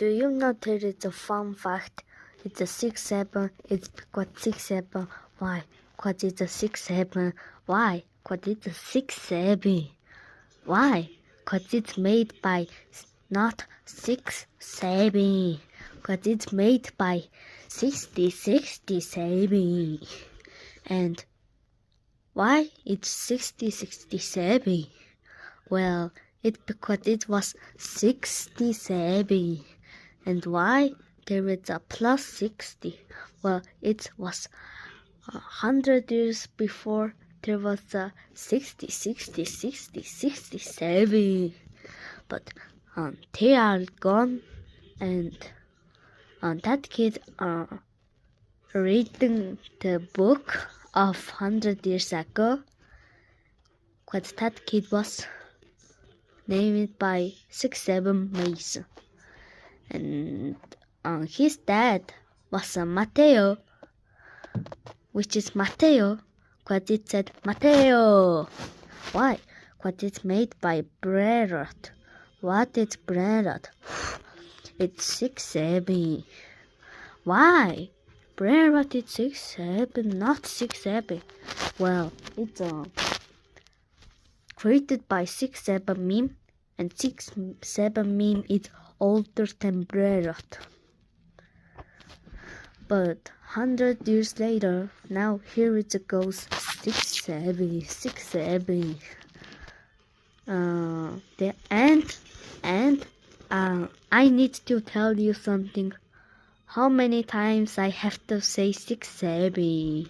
Do you know there is a fun fact? It's a 6-7. It's because 6-7. Why? Because it's a 6-7. Why? Because it's a 6-7. Why? Because it's made by not 6-7. Because it's made by 67. And why it's 67? Well, it's because it was 67. And why there is a plus 60? Well, it was 100 years before there was a 67. But they are gone, and that kid reading the book of 100 years ago, because that kid was named by 6-7 Mason. And his dad was a Matteo, which is Matteo, because it said Matteo. Why? Because it's made by bread. What is bread? It's 6-7. Why? Bread is 6-7, not 6-7. Well, it's created by 6-7 meme, and 6-7 meme is older than bread. But 100 years later, now here it goes 6-7. I need to tell you something. How many times I have to say 6-7?